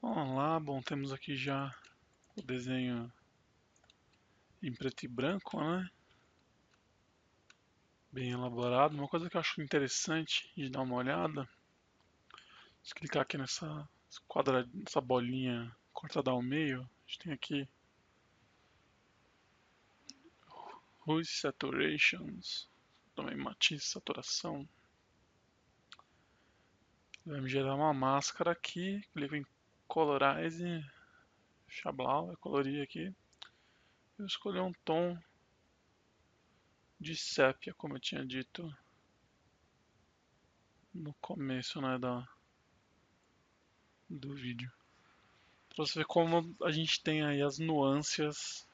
Vamos lá, bom, temos aqui já o desenho em preto e branco, né? Bem elaborado. Uma coisa que eu acho interessante de dar uma olhada, se clicar aqui nessa nessa bolinha cortada ao meio, a gente tem aqui Hue Saturations, também matiz, saturação. Vai me gerar uma máscara aqui, clico em Colorize, Chablau, vai colorir aqui. Eu escolhi um tom de sépia, como eu tinha dito no começo, né, do vídeo. Pra você ver como a gente tem aí as nuances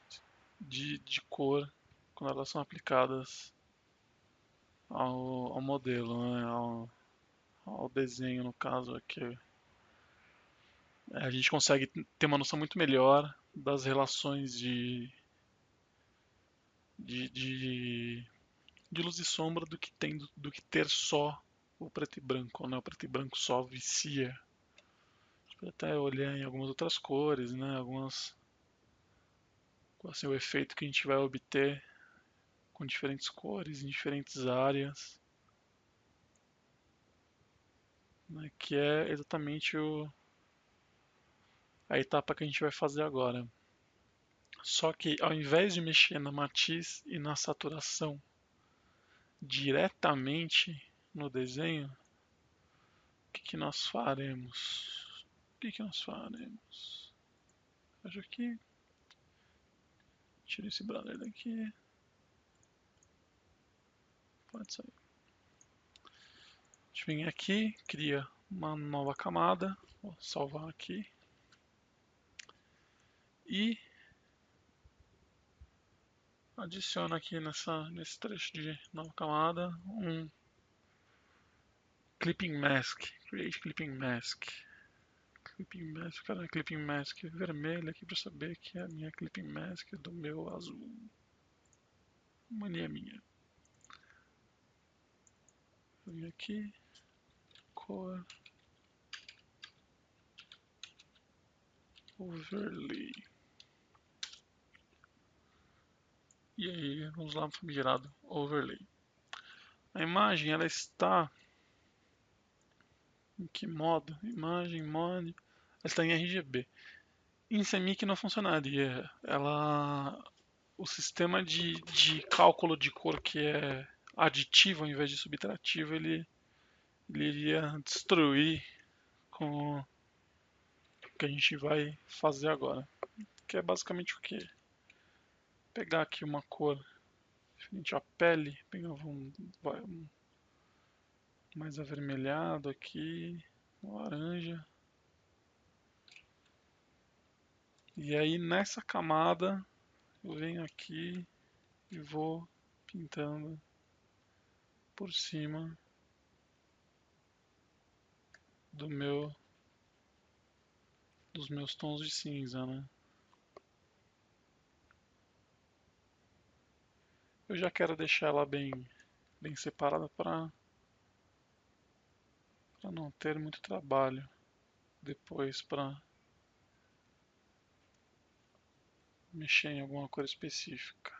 de cor quando elas são aplicadas ao modelo, né, ao desenho no caso aqui. A gente consegue ter uma noção muito melhor das relações de, de, de luz e sombra do que ter só o preto e branco, né? O preto e branco só vicia. A gente pode até olhar em algumas outras cores, né? Algumas, assim, o efeito que a gente vai obter com diferentes cores, em diferentes áreas, né? Que é exatamente a etapa que a gente vai fazer agora. Só que ao invés de mexer na matiz e na saturação diretamente no desenho, o que nós faremos? O que nós faremos? Acho que tira esse brother daqui. Pode sair. A gente vem aqui, cria uma nova camada. Vou salvar aqui. E adiciona aqui nesse trecho de nova camada um clipping mask. Create clipping mask. Clipping mask, cara, clipping mask vermelha aqui para saber que é a minha clipping mask do meu azul. Mania minha. Vem aqui, cor, overlay. E aí, vamos lá no famigerado overlay. A imagem ela está em que modo? Imagem, mod, ela está em RGB. Em CMYK não funcionaria. O sistema de cálculo de cor que é aditivo ao invés de subtrativo, ele iria destruir com o que a gente vai fazer agora. Que é basicamente o que? Pegar aqui uma cor referente à pele, pegar um mais avermelhado aqui, laranja. E aí nessa camada eu venho aqui e vou pintando por cima do dos meus tons de cinza, né? Eu já quero deixar ela bem separada para não ter muito trabalho depois para mexer em alguma cor específica.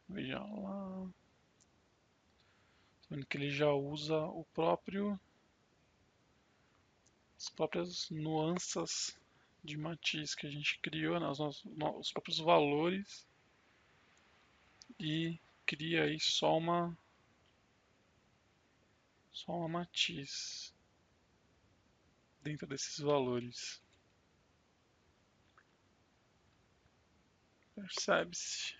Veja lá. Tá vendo que ele já usa as próprias nuances de matiz que a gente criou, né? Os próprios valores e cria aí só uma matiz dentro desses valores. Percebe-se.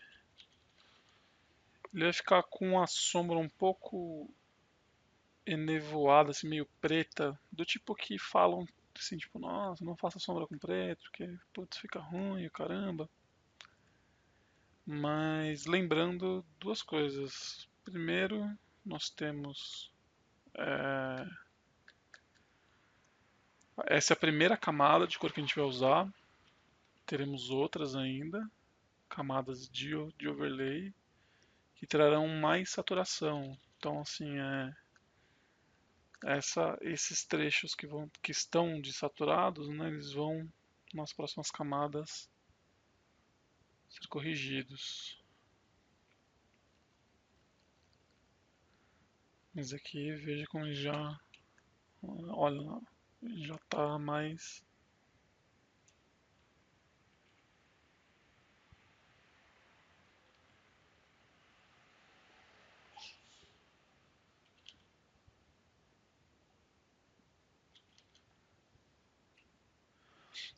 Ele vai ficar com a sombra um pouco enevoada, assim, meio preta, do tipo que falam assim, tipo, nossa, não faça sombra com preto, porque putz, fica ruim, caramba. Mas lembrando duas coisas. Primeiro, nós temos essa é a primeira camada de cor que a gente vai usar. Teremos outras ainda. camadas de overlay que trarão mais saturação. Então, assim, esses trechos que estão desaturados, né, eles vão nas próximas camadas ser corrigidos. Mas aqui veja como ele já, olha lá, ele já está mais.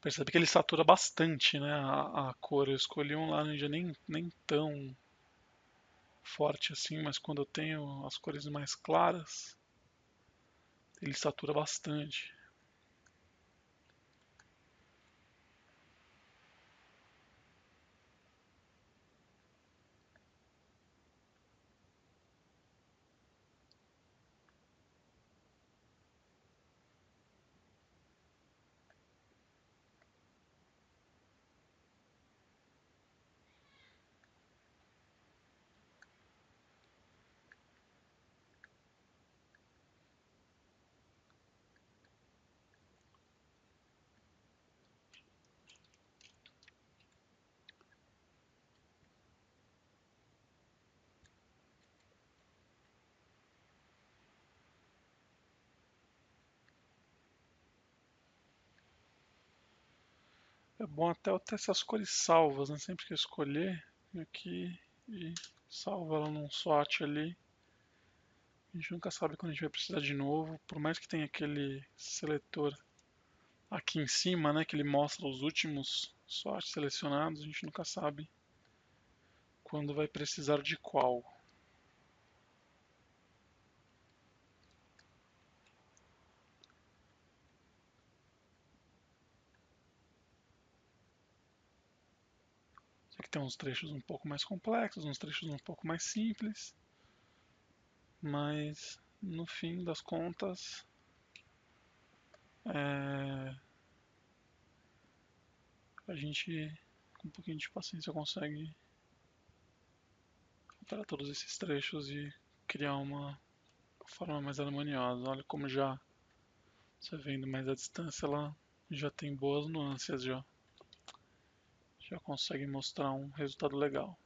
Percebe que ele satura bastante, né, a cor. Eu escolhi um laranja nem tão forte assim, mas quando eu tenho as cores mais claras, ele satura bastante. É bom até eu ter essas cores salvas, né? Sempre que eu escolher, venho aqui e salvo ela num SWAT ali. A gente nunca sabe quando a gente vai precisar de novo, por mais que tenha aquele seletor aqui em cima, né, que ele mostra os últimos SWATs selecionados, a gente nunca sabe quando vai precisar de qual. Aqui tem uns trechos um pouco mais complexos, uns trechos um pouco mais simples, mas no fim das contas, é, a gente com um pouquinho de paciência consegue alterar todos esses trechos e criar uma forma mais harmoniosa. Olha como já você vendo mais a distância, ela já tem boas nuances já consegue mostrar um resultado legal.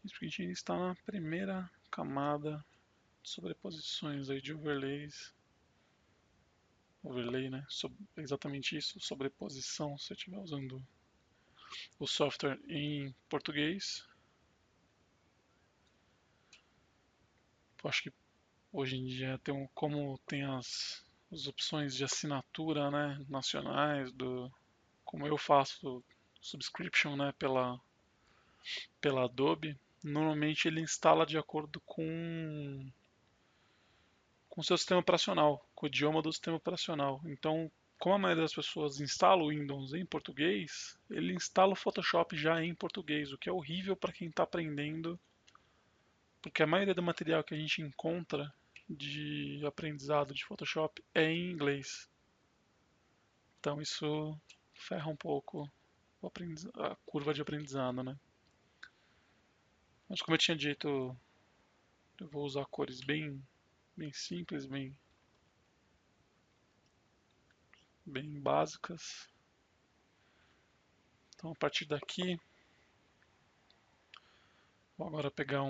Isso porque a gente está na primeira camada de sobreposições aí de overlays. Overlay, né? Exatamente isso, sobreposição, se eu estiver usando o software em português. Eu acho que hoje em dia como tem as opções de assinatura, né, nacionais, como eu faço subscription, né, pela Adobe, normalmente ele instala de acordo com o seu sistema operacional, com o idioma do sistema operacional. Então, como a maioria das pessoas instala o Windows em português, ele instala o Photoshop já em português, o que é horrível para quem está aprendendo, porque a maioria do material que a gente encontra de aprendizado de Photoshop é em inglês. Então isso ferra um pouco a curva de aprendizado, né? Mas como eu tinha dito, eu vou usar cores bem simples, bem básicas. Então a partir daqui, vou agora pegar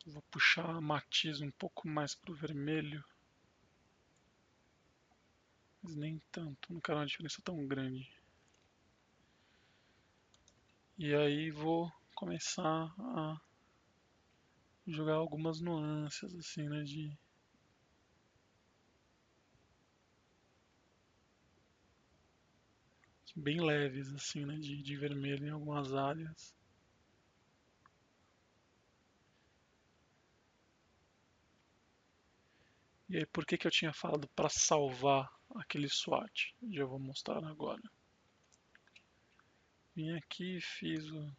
vou puxar a matiz um pouco mais para o vermelho, mas nem tanto, não quero uma diferença tão grande. E aí vou começar a jogar algumas nuances assim, né, bem leves assim, né, de vermelho em algumas áreas. E aí por que eu tinha falado para salvar aquele SWAT? Já vou mostrar agora. Vim aqui, fiz o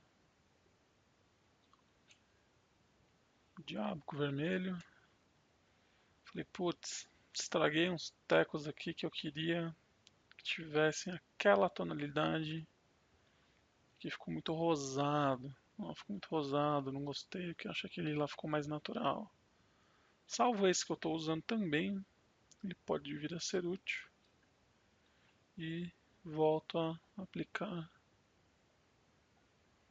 diabo com o vermelho. Falei, putz, estraguei uns tecos aqui que eu queria tivessem aquela tonalidade que ficou muito rosado. Não, ficou muito rosado, não gostei, porque acho que aquele lá ficou mais natural. Salvo esse que eu estou usando também, ele pode vir a ser útil. E volto a aplicar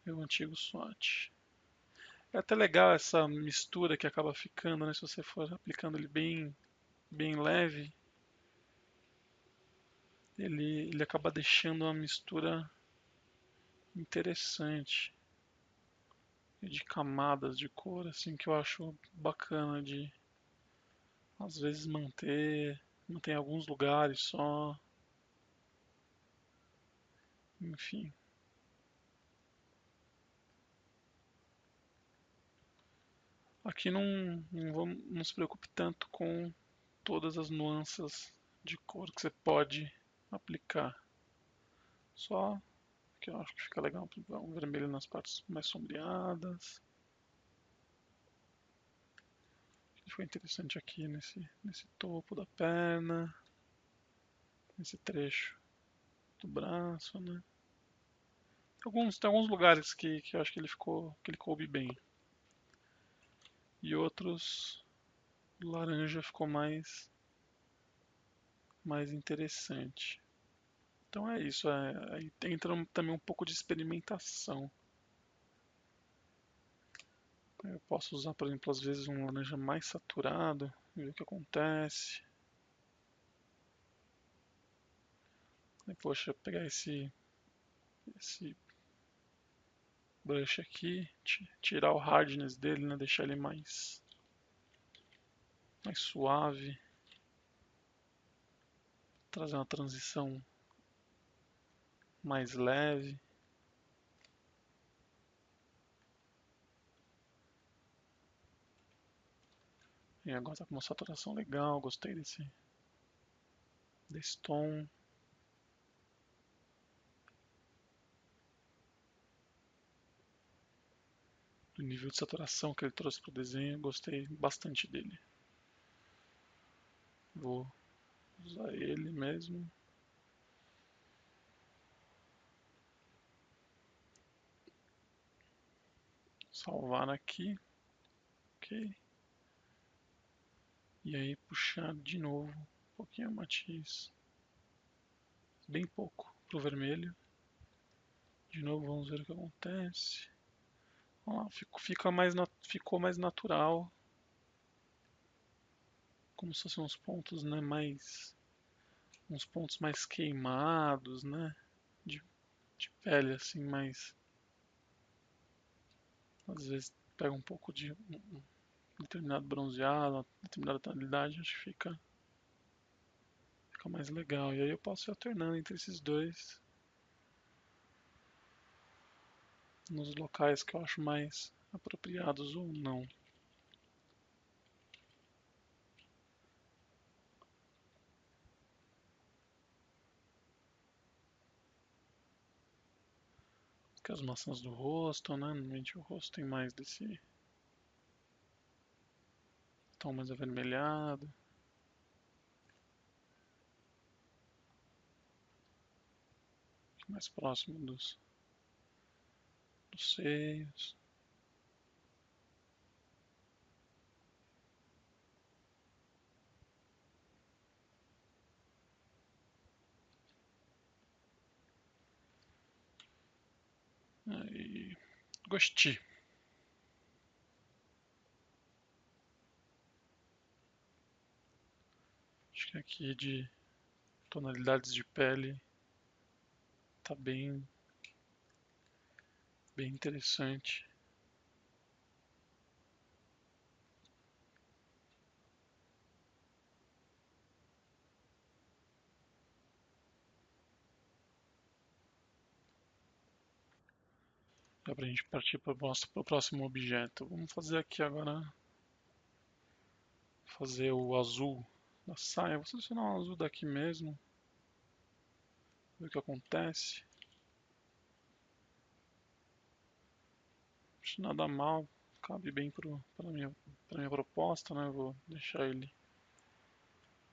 meu antigo swatch. É até legal essa mistura que acaba ficando, né? Se você for aplicando ele bem leve, ele acaba deixando uma mistura interessante de camadas de cor, assim, que eu acho bacana de às vezes manter em alguns lugares só, enfim. Aqui não se preocupe tanto com todas as nuances de cor que você pode aplicar. Só que eu acho que fica legal um vermelho nas partes mais sombreadas. Foi interessante aqui nesse topo da perna, nesse trecho do braço, né? Tem alguns lugares que eu acho que ele coube bem. E outros, o laranja ficou mais interessante. Então é isso, aí entra também um pouco de experimentação. Eu posso usar, por exemplo, às vezes um laranja mais saturado, ver o que acontece. Aí, poxa, pegar esse brush aqui, tirar o hardness dele, né, deixar ele mais suave, trazer uma transição mais leve. E agora tá com uma saturação legal, gostei desse tom. Do nível de saturação que ele trouxe pro desenho, gostei bastante dele. Vou usar ele mesmo. Salvar aqui. Ok. E aí puxar de novo um pouquinho a matiz. Bem pouco pro vermelho. De novo vamos ver o que acontece. Vamos lá, ficou mais natural. Como se fossem uns pontos, né, uns pontos mais queimados, né? De, de pele assim, mais às vezes pega um pouco de um determinado bronzeado, uma determinada tonalidade, acho que fica mais legal. E aí eu posso ir alternando entre esses dois nos locais que eu acho mais apropriados ou não. Porque as maçãs do rosto, né? Normalmente o rosto tem mais desse tom mais avermelhado. Mais próximo dos seios. Aí, gostei. Acho que aqui de tonalidades de pele tá bem interessante. Dá pra gente partir para o próximo objeto. Vamos fazer aqui agora, fazer o azul da saia. Vou selecionar o azul daqui mesmo, ver o que acontece. Acho nada mal, cabe bem para minha proposta, né? Vou deixar ele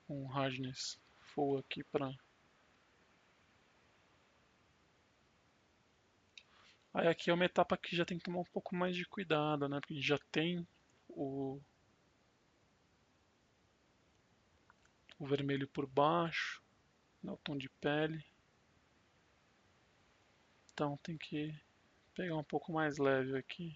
com hardness full aqui Aí aqui é uma etapa que já tem que tomar um pouco mais de cuidado, né? Porque já tem o, o vermelho por baixo, né? O tom de pele. Então tem que pegar um pouco mais leve aqui.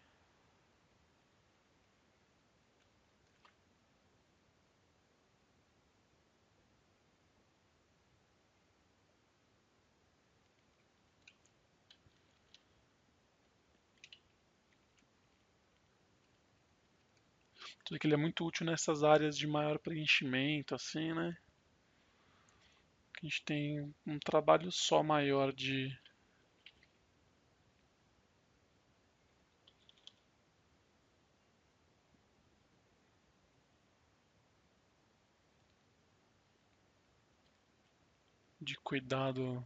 Tudo que ele é muito útil nessas áreas de maior preenchimento, assim, né? Que a gente tem um trabalho só maior de cuidado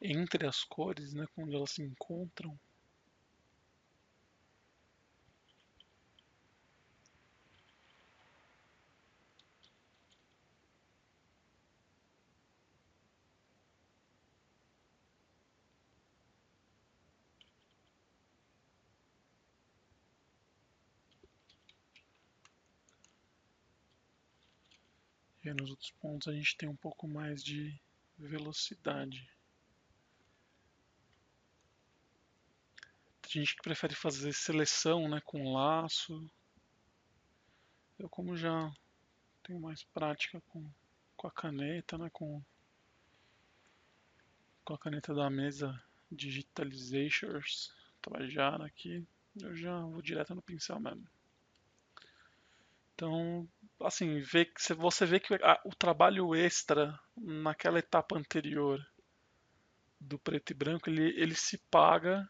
entre as cores, né? Quando elas se encontram. E aí nos outros pontos a gente tem um pouco mais de velocidade. Tem gente que prefere fazer seleção, né, com laço. Eu como já tenho mais prática com a caneta, né, com a caneta da mesa Digitalizations Trajana aqui, eu já vou direto no pincel mesmo. Então, assim, você vê que o trabalho extra naquela etapa anterior do preto e branco, ele se paga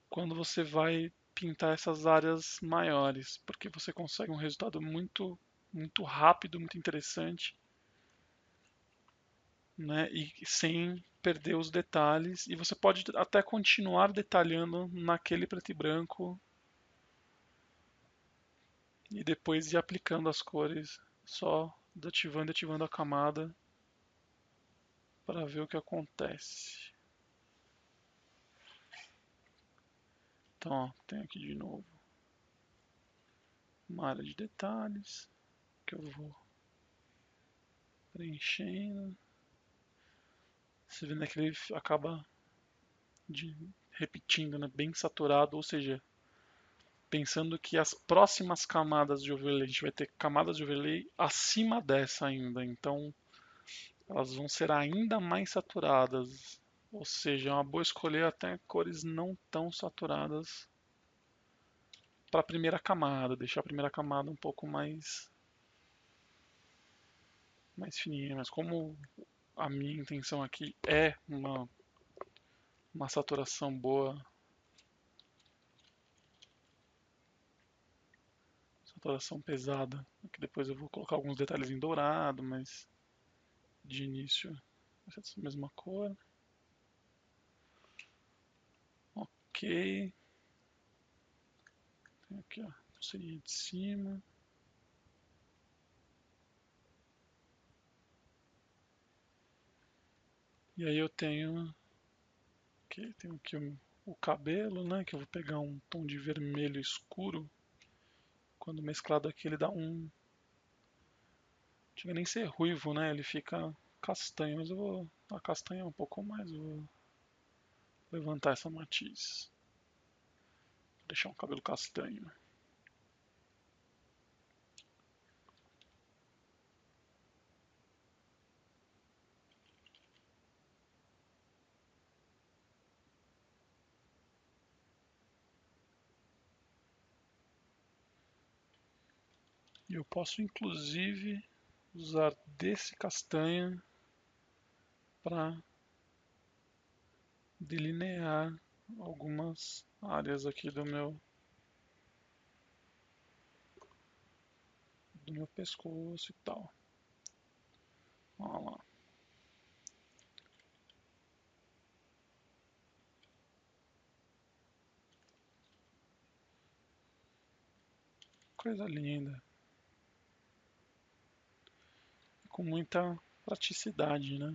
quando você vai pintar essas áreas maiores, porque você consegue um resultado muito rápido, muito interessante, né? E sem perder os detalhes. E você pode até continuar detalhando naquele preto e branco e depois ir aplicando as cores, só ativando e ativando a camada para ver o que acontece. Então, ó, tem aqui de novo uma área de detalhes que eu vou preenchendo. Você vê, né, que ele acaba repetindo, né, bem saturado, ou seja, pensando que as próximas camadas de overlay, a gente vai ter camadas de overlay acima dessa ainda, então elas vão ser ainda mais saturadas, ou seja, é uma boa escolher até cores não tão saturadas para a primeira camada, deixar a primeira camada um pouco mais fininha, mas como a minha intenção aqui é uma saturação boa, saturação pesada, que depois eu vou colocar alguns detalhes em dourado, mas de início vai ser essa mesma cor. Ok, tem aqui a pulseirinha de cima. E aí eu tenho aqui o cabelo, né, que eu vou pegar um tom de vermelho escuro. Quando mesclado aqui ele dá não chega nem a ser ruivo, né, ele fica castanho, mas eu vou acastanhar um pouco mais, eu vou levantar essa matiz. Vou deixar um cabelo castanho. E eu posso inclusive usar desse castanho para delinear algumas áreas aqui do meu pescoço e tal. Olha lá. Coisa linda. Com muita praticidade, né?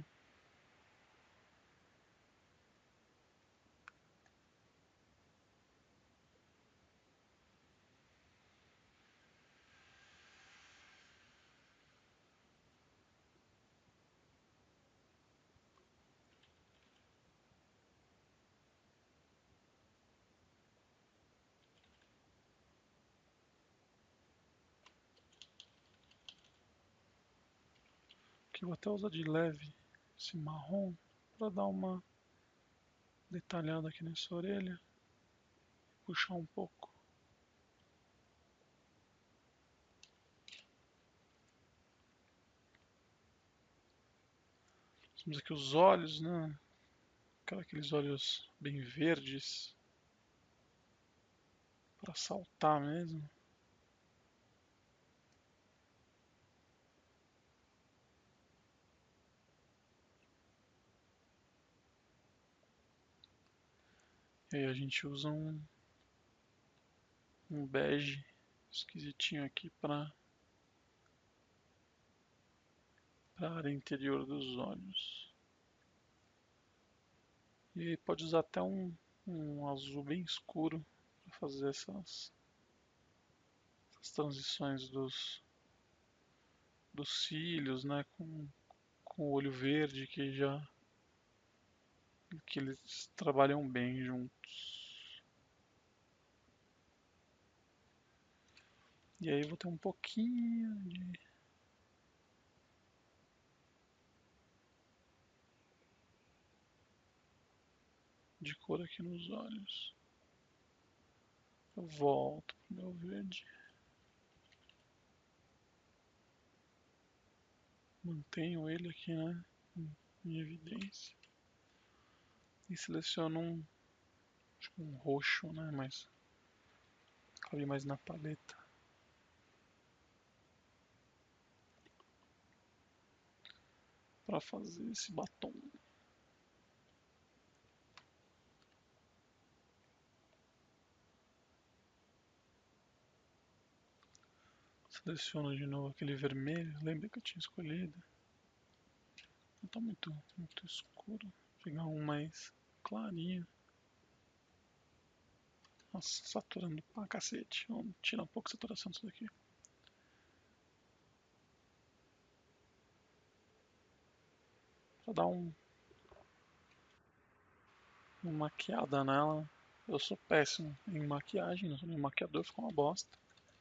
Aqui eu vou até usar de leve esse marrom para dar uma detalhada aqui nessa orelha. Puxar um pouco. Temos aqui os olhos, né? Aqueles olhos bem verdes. Para saltar mesmo. E aí a gente usa um bege esquisitinho aqui para a área interior dos olhos. E aí pode usar até um azul bem escuro para fazer essas transições dos cílios, né, com o olho verde que eles trabalham bem juntos. E aí eu vou ter um pouquinho de cor aqui nos olhos. Eu volto pro meu verde. Mantenho ele aqui, né, em evidência. E seleciono acho que um roxo, né, mas cabe mais na paleta. Para fazer esse batom. Seleciono de novo aquele vermelho, lembra que eu tinha escolhido. Não está muito escuro. Vou pegar um mais clarinho. Nossa, saturando pra cacete. Vamos tirar um pouco a saturação disso daqui. Pra dar uma maquiada nela. Eu sou péssimo em maquiagem, não sou nem maquiador, fica uma bosta.